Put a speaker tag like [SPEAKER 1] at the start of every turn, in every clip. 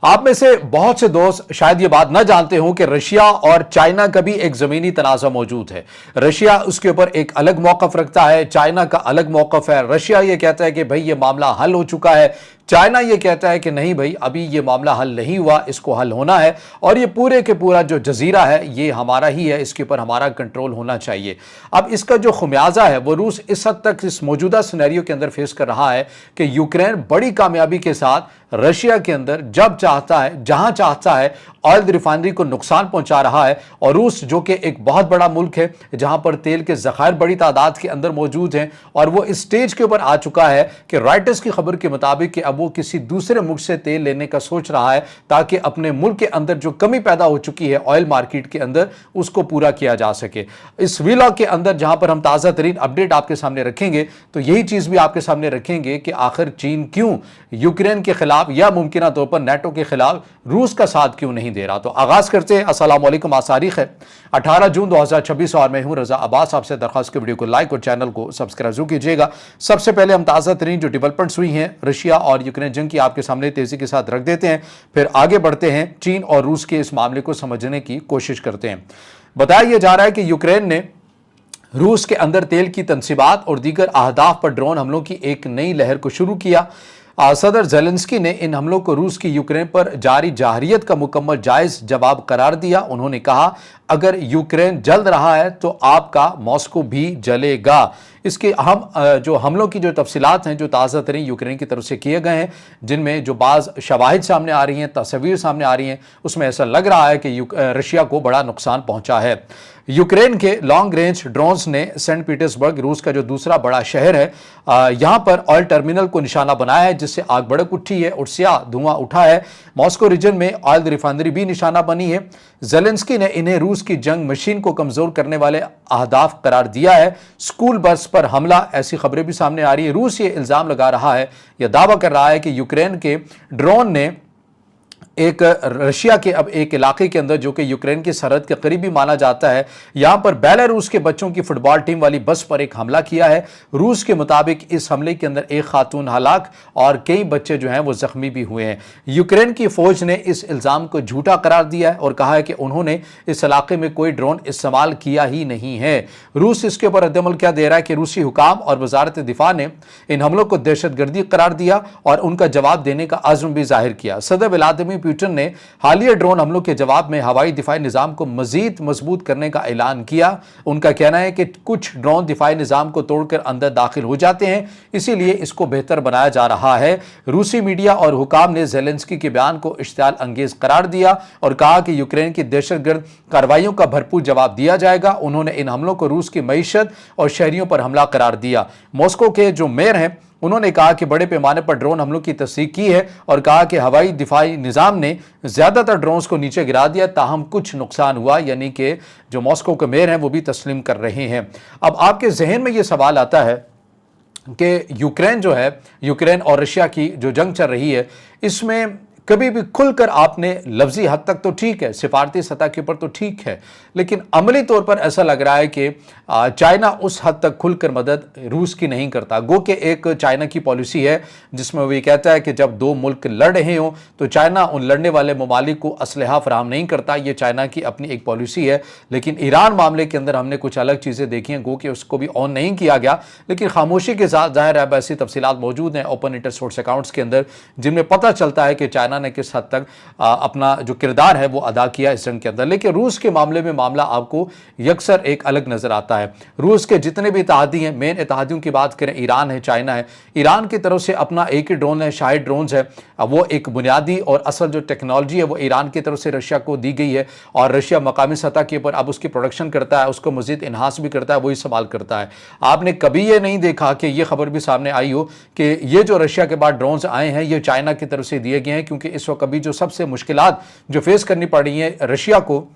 [SPEAKER 1] आप में से बहुत से दोस्त शायद ये बात न जानते हों कि रशिया और चाइना का भी एक जमीनी तनाज़ा मौजूद है। रशिया उसके ऊपर एक अलग मौक़िफ़ रखता है, चाइना का अलग मौक़िफ़ है। रशिया ये कहता है कि भाई ये मामला हल हो चुका है, चाइना ये कहता है कि नहीं भाई अभी ये मामला हल नहीं हुआ, इसको हल होना है और ये पूरे के पूरा जो जजीरा है ये हमारा ही है, इसके ऊपर हमारा कंट्रोल होना चाहिए। अब इसका जो खुमियाजा है वो रूस इस हद तक इस मौजूदा सिनेरियो के अंदर फेस कर रहा है कि यूक्रेन बड़ी कामयाबी के साथ रशिया के अंदर जब चाहता है, जहां चाहता है, ऑयल रिफाइनरी को नुकसान पहुंचा रहा है। और रूस जो कि एक बहुत बड़ा मुल्क है जहां पर तेल के ज़खायर बड़ी तादाद के अंदर मौजूद हैं और वो इस स्टेज के ऊपर आ चुका है कि रॉयटर्स की खबर के मुताबिक कि अब वो किसी दूसरे मुल्क से तेल लेने का सोच रहा है ताकि अपने मुल्क के अंदर जो कमी पैदा हो चुकी है ऑयल मार्केट के अंदर उसको पूरा किया जा सके। इस वीलॉग के अंदर जहां पर हम ताज़ा तरीन अपडेट आपके सामने रखेंगे तो यही चीज़ भी आपके सामने रखेंगे कि आखिर चीन क्यों यूक्रेन के खिलाफ या मुमकिन तौर पर नेटो के खिलाफ रूस का साथ क्यों नहीं दे रहा। तो आगाज करते हैं। अस्सलाम वालेकुम। आज तारीख है 18 जून 2026 और मैं हूं रजा अब्बास। आपसे दरख्वास्त की वीडियो को लाइक और चैनल को सब्सक्राइब जरूर कीजिएगा। सबसे पहले हम ताज़ा तरीन जो डेवलपमेंट्स हुई हैं रशिया और यूक्रेन जंग की आपके सामने तेजी के साथ रख देते हैं, फिर आगे बढ़ते हैं, चीन और रूस के इस मामले को समझने की कोशिश करते हैं। बताया जा रहा है कि यूक्रेन ने रूस के अंदर तेल की तनसीबात और दीगर अहदाफ पर ड्रोन हमलों की एक नई लहर को शुरू किया। सदर ज़ेलेंस्की ने इन हमलों को रूस की यूक्रेन पर जारी जारहियत का मुकम्मल जायज़ जवाब करार दिया। उन्होंने कहा अगर यूक्रेन जल रहा है तो आपका मॉस्को भी जलेगा। इसके जो हमलों की जो तफसीलात हैं जो ताज़ा तरीन यूक्रेन की तरफ से किए गए हैं, जिनमें जो बाज़ शवाहिद सामने आ रही हैं, तस्वीर सामने आ रही हैं, उसमें ऐसा लग रहा है कि रशिया को बड़ा नुकसान पहुंचा है। यूक्रेन के लॉन्ग रेंज ड्रोन्स ने सेंट पीटर्सबर्ग रूस का जो दूसरा बड़ा शहर है यहां पर ऑयल टर्मिनल को निशाना बनाया है, जिससे आग भड़क उठी है और स्याह धुआं उठा है। मॉस्को रीजन में ऑयल रिफाइनरी भी निशाना बनी है। ज़ेलेंस्की ने इन्हें रूस की जंग मशीन को कमजोर करने वाले अहदाफ करार दिया है। स्कूल बस पर हमला, ऐसी खबरें भी सामने आ रही है। रूस ये इल्जाम लगा रहा है, यह दावा कर रहा है कि यूक्रेन के ड्रोन ने एक रशिया के अब एक इलाके के अंदर जो कि यूक्रेन की सरहद के करीबी माना जाता है, यहां पर बेलारूस के बच्चों की फुटबॉल टीम वाली बस पर एक हमला किया है। रूस के मुताबिक इस हमले के अंदर एक खातून हलाक और कई बच्चे जो हैं वो जख्मी भी हुए हैं। यूक्रेन की फौज ने इस इल्जाम को झूठा करार दिया है और कहा है कि उन्होंने इस इलाके में कोई ड्रोन इस्तेमाल किया ही नहीं है। रूस इसके ऊपर रद्दमल क्या दे रहा है कि रूसी हुकाम और वजारत दिफा ने इन हमलों को दहशतगर्दी करार दिया और उनका जवाब देने का आज़म भी जाहिर किया। सदर व्लादिमीर पुतिन ने हालिया ड्रोन हमलों के जवाब में हवाई दिफाई निजाम को मजीद मजबूत करने का ऐलान किया। उनका कहना है कि कुछ ड्रोन दिफाई निजाम को तोड़कर अंदर दाखिल हो जाते हैं, इसीलिए इसको बेहतर बनाया जा रहा है। रूसी मीडिया और हुकाम ने ज़ेलेंस्की के बयान को इश्तियाल अंगेज करार दिया और कहा कि यूक्रेन की दहशतगर्द कार्रवाइयों का भरपूर जवाब दिया जाएगा। उन्होंने इन हमलों को रूस की मईशत और शहरियों पर हमला करार दिया। मॉस्को के जो मेयर हैं उन्होंने कहा कि बड़े पैमाने पर ड्रोन हमलों की तस्दीक की है और कहा कि हवाई दिफाई निज़ाम ने ज़्यादातर ड्रोन्स को नीचे गिरा दिया, ताहम कुछ नुकसान हुआ, यानी कि जो मॉस्को के मेयर हैं वो भी तस्लीम कर रहे हैं। अब आपके जहन में ये सवाल आता है कि यूक्रेन जो है, यूक्रेन और रशिया की जो जंग चल रही है, इसमें कभी भी खुलकर आपने लफ्जी हद तक तो ठीक है, सिफारती सतह के ऊपर तो ठीक है, लेकिन अमली तौर पर ऐसा लग रहा है कि चाइना उस हद तक खुलकर मदद रूस की नहीं करता। गो कि एक चाइना की पॉलिसी है जिसमें वो ये कहता है कि जब दो मुल्क लड़ रहे हों तो चाइना उन लड़ने वाले ममालिक को असलहा फराहम नहीं करता। ये चाइना की अपनी एक पॉलिसी है। लेकिन ईरान मामले के अंदर हमने कुछ अलग चीज़ें देखी हैं, गो कि उसको भी ऑन नहीं किया गया, लेकिन खामोशी के साथ जाहिर है ऐसी तफसीलात मौजूद हैं ओपन इंटर सोर्स अकाउंट्स के अंदर, जिनमें पता चलता है कि चाइना ने किस हद तक अपना जो किरदार है वो अदा किया इस जंग के अंदर। लेकिन रूस के मामले में मामला आपको यकसर एक अलग नजर आता है। रूस के जितने भी इत्तेहादी हैं, मेन इत्तेहादियों की बात करें, ईरान है, चाइना है। ईरान की तरफ से अपना एक ही ड्रोन है, शाहिद ड्रोन्स है। वो एक बुनियादी और असल जो टेक्नोलॉजी है वो ईरान की तरफ से रशिया को दी गई है और रशिया मकामी सतह के ऊपर अब उसकी प्रोडक्शन करता है, उसको मजीद इन्हांस भी करता है, वो इस्तेमाल करता है। आपने कभी ये नहीं देखा कि ये खबर भी सामने आई हो कि ये जो रशिया के बाद ड्रोन्स आए हैं ये चाइना की तरफ से दिए गए हैं, क्योंकि इस वक्त अभी जो सबसे मुश्किलात जो फेस करनी पड़ रही है रशिया को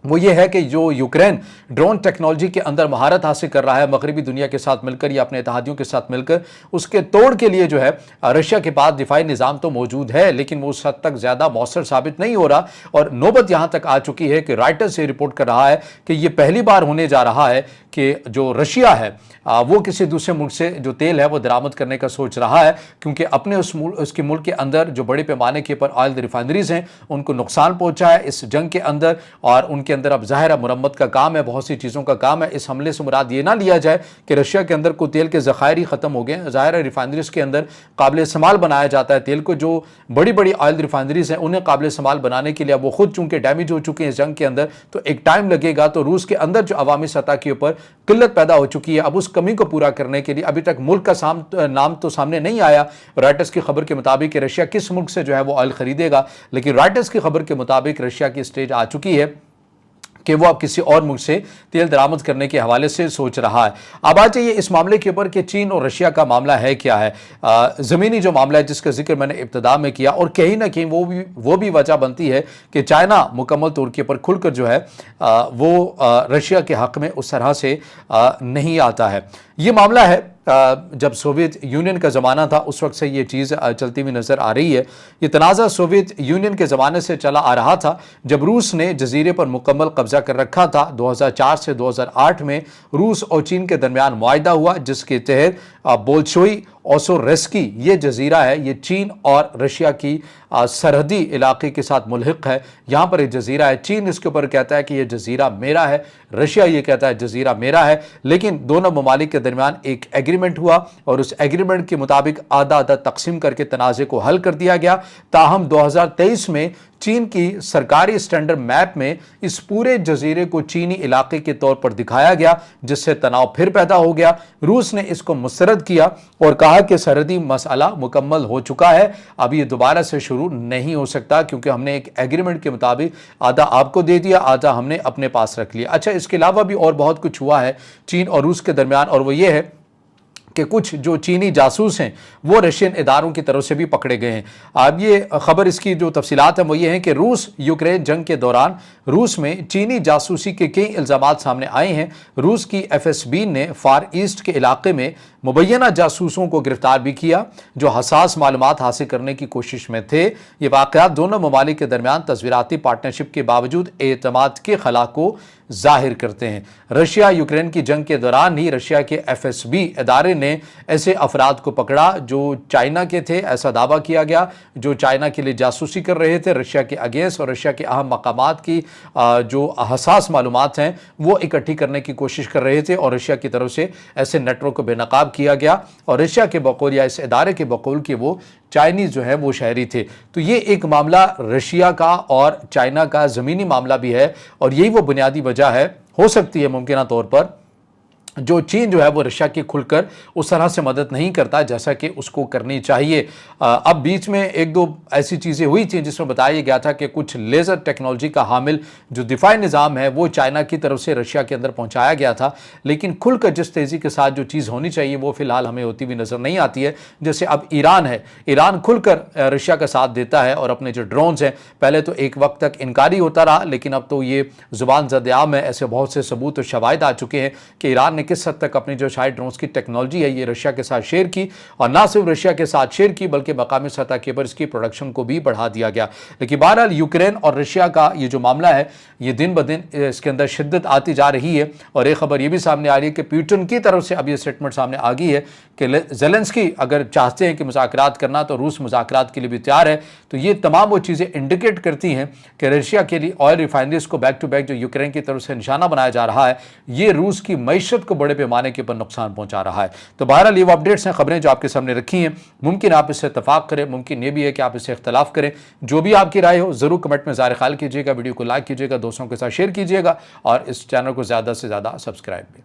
[SPEAKER 1] वो ये है कि जो यूक्रेन ड्रोन टेक्नोलॉजी के अंदर महारत हासिल कर रहा है मगरबी दुनिया के साथ मिलकर या अपने इत्तेहादियों के साथ मिलकर, उसके तोड़ के लिए जो है रशिया के पास दिफाई निज़ाम तो मौजूद है, लेकिन वो उस हद तक ज़्यादा मौसर साबित नहीं हो रहा। और नौबत यहाँ तक आ चुकी है कि रॉयटर्स ये रिपोर्ट कर रहा है कि ये पहली बार होने जा रहा है कि जो रशिया है वो किसी दूसरे मुल्क से जो तेल है वो दरामद करने का सोच रहा है, क्योंकि अपने उसके मुल्क के अंदर जो बड़े पैमाने के ऊपर ऑयल रिफाइनरीज हैं उनको नुकसान पहुंचा है इस जंग के अंदर, और उनके अंदर अब ज़ाहिर है मुरम्मत का काम है, बहुत सी चीज़ों का काम है। इस हमले से मुराद ये ना लिया जाए कि रशिया के अंदर को तेल के ज़खायर ही ख़त्म हो गए। ज़ाहिर है रिफाइनरीज के अंदर काबिल इस्तेमाल बनाया जाता है तेल को, जो बड़ी बड़ी ऑयल रिफाइनरीज हैं उन्हें काबिल इस्तेमाल बनाने के लिए वो खुद चूँकि डैमेज हो चुके हैं इस जंग के अंदर, तो एक टाइम लगेगा। तो रूस के अंदर जो अवामी सतह के ऊपर किल्लत पैदा हो चुकी है, अब उस कमी को पूरा करने के लिए अभी तक मुल्क का नाम तो सामने नहीं आया रॉयटर्स की खबर के मुताबिक कि रशिया किस मुल्क से जो है वो ऑयल खरीदेगा, लेकिन रॉयटर्स की खबर के मुताबिक रशिया की स्टेज आ चुकी है कि वो अब किसी और मुल्क से तेल दरामद करने के हवाले से सोच रहा है। अब आ जाइए इस मामले के ऊपर कि चीन और रशिया का मामला है क्या है। ज़मीनी जो मामला है जिसका जिक्र मैंने इब्तिदा में किया, और कहीं ना कहीं वो भी वजह बनती है कि चाइना मुकम्मल तौर के ऊपर खुलकर जो है वो रशिया के हक़ में उस तरह से नहीं आता है। ये मामला है जब सोवियत यूनियन का ज़माना था उस वक्त से ये चीज़ चलती हुई नज़र आ रही है। ये तनाज़ा सोवियत यूनियन के ज़माने से चला आ रहा था, जब रूस ने जजीरे पर मुकम्मल कब्जा कर रखा था। 2004 से 2008 में रूस और चीन के दरमियान मुआहदा हुआ जिसके तहत बोल्शोई ओसोरेस्की ये जजीरा है, ये चीन और रशिया की सरहदी इलाके के साथ मुल्हिक है। यहाँ पर एक जजीरा है, चीन इसके ऊपर कहता है कि ये जजीरा मेरा है, रशिया ये कहता है जजीरा मेरा है, लेकिन दोनों ममालिक के दरमियान एक एग्रीमेंट हुआ और उस एग्रीमेंट के मुताबिक आधा आधा तकसीम करके तनाज़े को हल कर दिया गया। ताहम 2023 में चीन की सरकारी स्टैंडर्ड मैप में इस पूरे जजीरे को चीनी इलाके के तौर पर दिखाया गया, जिससे तनाव फिर पैदा हो गया। रूस ने इसको मुस्तरद किया और कहा कि सरहदी मसला मुकम्मल हो चुका है, अब ये दोबारा से शुरू नहीं हो सकता, क्योंकि हमने एक एग्रीमेंट के मुताबिक आधा आपको दे दिया, आधा हमने अपने पास रख लिया। अच्छा, इसके अलावा भी और बहुत कुछ हुआ है चीन और रूस के दरमियान, और वो ये है कि कुछ जो चीनी जासूस हैं वो रशियन इदारों की तरफ से भी पकड़े गए हैं। अब ये खबर इसकी जो तफसीलात हैं वो ये हैं कि रूस यूक्रेन जंग के दौरान रूस में चीनी जासूसी के कई इल्ज़ामात सामने आए हैं। रूस की FSB ने फार ईस्ट के इलाके में मुबैना जासूसों को गिरफ्तार भी किया जो हसास मालूमात हासिल करने की कोशिश में थे। ये वाक़यात दोनों ममालिक के दरमियान तस्वीराती पार्टनरशिप के बावजूद एतमाद के खला को जाहिर करते हैं। रशिया यूक्रेन की जंग के दौरान ही रशिया के FSB इदारे ने ऐसे अफराद को पकड़ा जो चाइना के थे, ऐसा दावा किया गया, जो चाइना के लिए जासूसी कर रहे थे रशिया के अगेंस्ट, और रशिया के अहम मकामात की जो हसास मालूमात हैं वो इकट्ठी करने की कोशिश कर रहे थे, और रशिया की तरफ से ऐसे नेटवर्क को बेनकाब किया गया, और रशिया के बकौल या इस इदारे के बकौल कि वो चाइनीज़ जो है वो शहरी थे। तो ये एक मामला रशिया का और चाइना का ज़मीनी मामला भी है, और यही वो बुनियादी वजह है, हो सकती है मुमकिन तौर पर, जो चीन जो है वो रशिया की खुलकर उस तरह से मदद नहीं करता जैसा कि उसको करनी चाहिए। अब बीच में एक दो ऐसी चीज़ें हुई थी जिसमें बताया गया था कि कुछ लेज़र टेक्नोलॉजी का हामिल जो दिफाई निज़ाम है वो चाइना की तरफ से रशिया के अंदर पहुंचाया गया था, लेकिन खुलकर जिस तेज़ी के साथ जो चीज़ होनी चाहिए वो फ़िलहाल हमें होती हुई नज़र नहीं आती है। जैसे अब ईरान है, ईरान खुलकर रशिया का साथ देता है, और अपने जो ड्रोन्स हैं पहले तो एक वक्त तक इनकारी होता रहा, लेकिन अब तो ये ज़ुबान ज़द-ए-आम है, ऐसे बहुत से सबूत और शवाहिद आ चुके हैं कि ईरान ने किस हद तक अपनी जो शायद ड्रोन्स की टेक्नोलॉजी है ये रशिया के साथ शेयर की, और ना सिर्फ रशिया के साथ शेयर की बल्कि मकामी सतह के ऊपर इसकी प्रोडक्शन को भी बढ़ा दिया गया। लेकिन बहरहाल यूक्रेन और रशिया का ये जो मामला है ये दिन ब दिन इसके अंदर शिद्दत आती जा रही है, और एक खबर ये भी सामने आ रही है कि पुतिन की तरफ से अब ये स्टेटमेंट सामने आ गई है कि ज़ेलेंस्की अगर चाहते हैं कि मुज़ाकरात करना तो रूस मुज़ाकरात के लिए भी तैयार है। तो ये तमाम वो चीज़ें इंडिकेट करती हैं कि रशिया के लिए ऑयल रिफाइनरीज को बैक टू बैक जो यूक्रेन की तरफ से निशाना बनाया जा रहा है ये रूस की मईशत को बड़े पैमाने के ऊपर नुकसान पहुंचा रहा है। तो बहरहाल ये वो अपडेट्स हैं, खबरें जो आपके सामने रखी हैं। मुमकिन आप इससे इत्तफाक करें, मुमकिन ये भी है कि आप इससे इख्तलाफ करें। जो भी आपकी राय हो ज़रूर कमेंट में ज़ाहिर ख्याल कीजिएगा, वीडियो को लाइक कीजिएगा, दोस्तों के साथ शेयर कीजिएगा, और इस चैनल को ज़्यादा से ज़्यादा सब्सक्राइब भी।